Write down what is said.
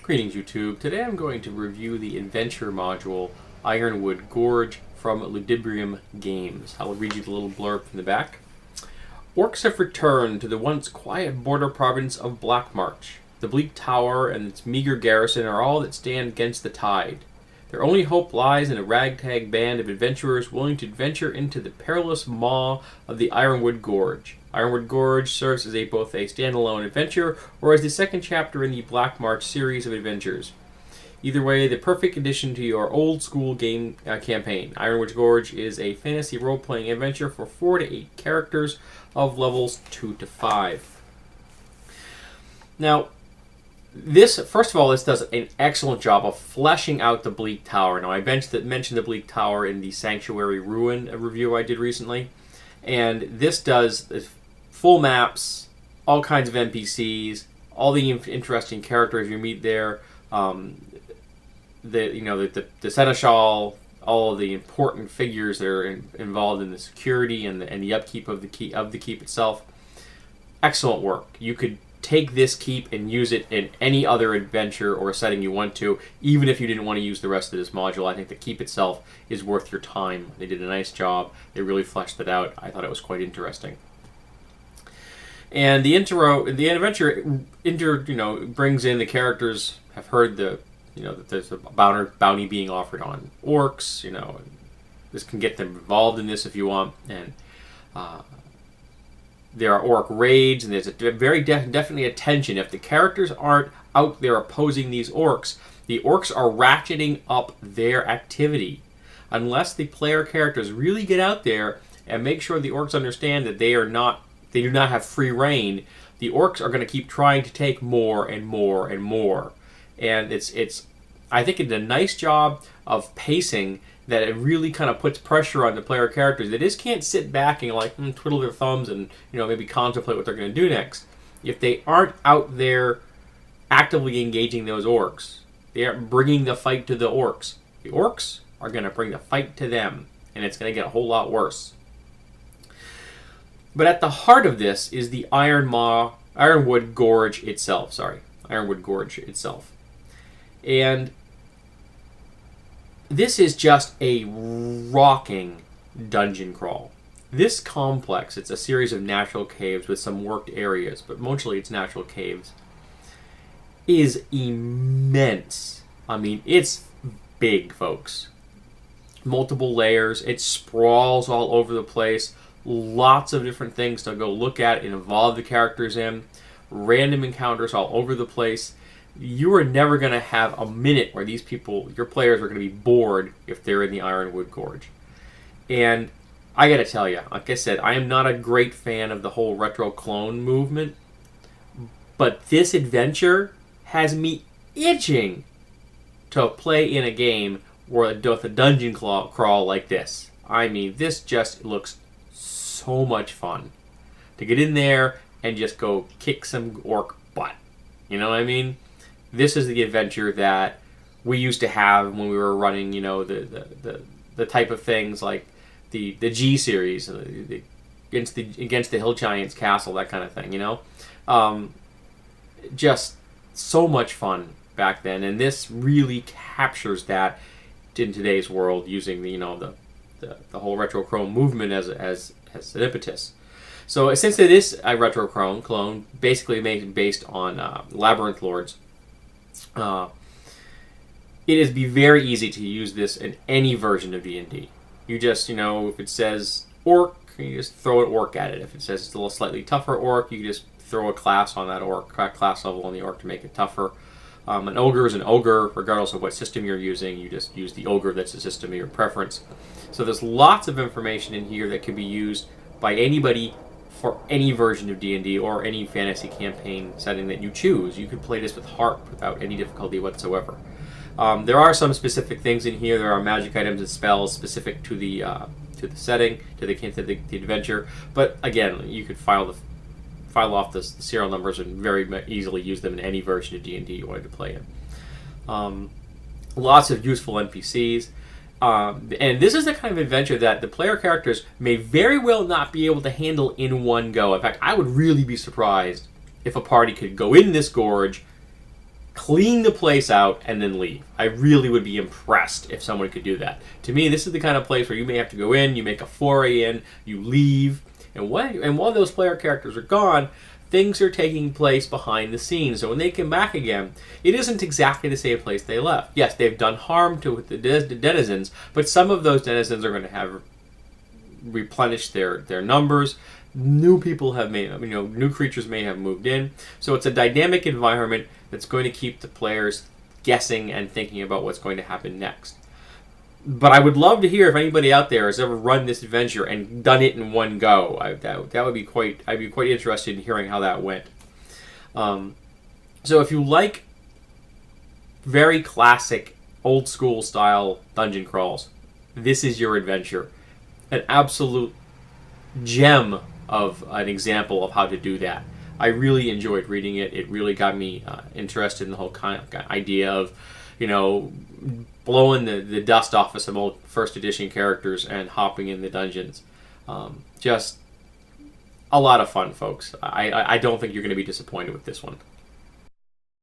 Greetings YouTube. Today I'm going to review the adventure module Ironwood Gorge from Ludibrium Games. I'll read you the little blurb from the back. Orcs have returned to the once quiet border province of Blackmarch. The bleak tower and its meager garrison are all that stand against the tide. Their only hope lies in a ragtag band of adventurers willing to venture into the perilous maw of the Ironwood Gorge. Ironwood Gorge serves as both a standalone adventure or as the second chapter in the Blackmarch series of adventures. Either way, the perfect addition to your old-school game campaign. Ironwood Gorge is a fantasy role-playing adventure for 4 to 8 characters of levels 2 to 5. Now, first of all, this does an excellent job of fleshing out the Bleak Tower. Now, I mentioned the Bleak Tower in the Sanctuary Ruin review I did recently, and this does full maps, all kinds of NPCs, all the interesting characters you meet there, the seneschal, all of the important figures that are involved in the security and the upkeep of the keep itself. Excellent work. You could take this keep and use it in any other adventure or setting you want to, even if you didn't want to use the rest of this module. I think the keep itself is worth your time. They did a nice job. They really fleshed it out. I thought it was quite interesting. And the adventure brings in the characters. Have heard that there's a bounty being offered on orcs. This can get them involved in this if you want, and there are orc raids, and there's definitely a tension. If the characters aren't out there opposing these orcs, the orcs are ratcheting up their activity. Unless the player characters really get out there and make sure the orcs understand that they do not have free reign, the orcs are going to keep trying to take more and more and more. And I think it's a nice job of pacing that it really kind of puts pressure on the player characters. They just can't sit back and twiddle their thumbs and maybe contemplate what they're going to do next. If they aren't out there actively engaging those orcs, they aren't bringing the fight to the orcs are going to bring the fight to them, and it's going to get a whole lot worse. But at the heart of this is the Ironwood Gorge itself. Ironwood Gorge itself. And this is just a rocking dungeon crawl. This complex, it's a series of natural caves with some worked areas, but mostly it's natural caves, is immense. I mean, it's big, folks. Multiple layers. It sprawls all over the place. Lots of different things to go look at and involve the characters in. Random encounters all over the place. You are never going to have a minute where your players are going to be bored if they're in the Ironwood Gorge. And I got to tell you, like I said, I am not a great fan of the whole retro clone movement, but this adventure has me itching to play in a game with a dungeon crawl like this. I mean, this just looks so much fun to get in there and just go kick some orc butt. You know what I mean? This is the adventure that we used to have when we were running, the type of things like the G series, against the Hill Giants castle, that kind of thing. Just so much fun back then, and this really captures that in today's world, using the whole retro clone movement as an impetus. So since it is a retro clone, basically based on Labyrinth Lords, it is very easy to use this in any version of D&D. You just, if it says orc, you just throw an orc at it. If it says it's a little slightly tougher orc, you just throw a class on that orc, class level on the orc to make it tougher. An ogre is an ogre, regardless of what system you're using. You just use the ogre that's the system of your preference. So there's lots of information in here that can be used by anybody for any version of D&D or any fantasy campaign setting that you choose. You can play this with heart without any difficulty whatsoever. There are some specific things in here. There are magic items and spells specific to the setting, to the adventure. But again, you could file off the serial numbers and very easily use them in any version of D&D you wanted to play in. Lots of useful NPCs. And this is the kind of adventure that the player characters may very well not be able to handle in one go. In fact, I would really be surprised if a party could go in this gorge, clean the place out, and then leave. I really would be impressed if someone could do that. To me, this is the kind of place where you may have to go in, you make a foray in, you leave, and while those player characters are gone, things are taking place behind the scenes. So when they come back again, it isn't exactly the same place they left. Yes, they've done harm to the denizens, but some of those denizens are going to have replenished their numbers. New people have new creatures may have moved in. So it's a dynamic environment that's going to keep the players guessing and thinking about what's going to happen next. But I would love to hear if anybody out there has ever run this adventure and done it in one go. That would be quite. I'd be quite interested in hearing how that went. So if you like very classic, old school style dungeon crawls, this is your adventure. An absolute gem of an example of how to do that. I really enjoyed reading it. It really got me interested in the whole kind of idea of, blowing the dust off of some old first edition characters and hopping in the dungeons. Just a lot of fun, folks. I don't think you're going to be disappointed with this one.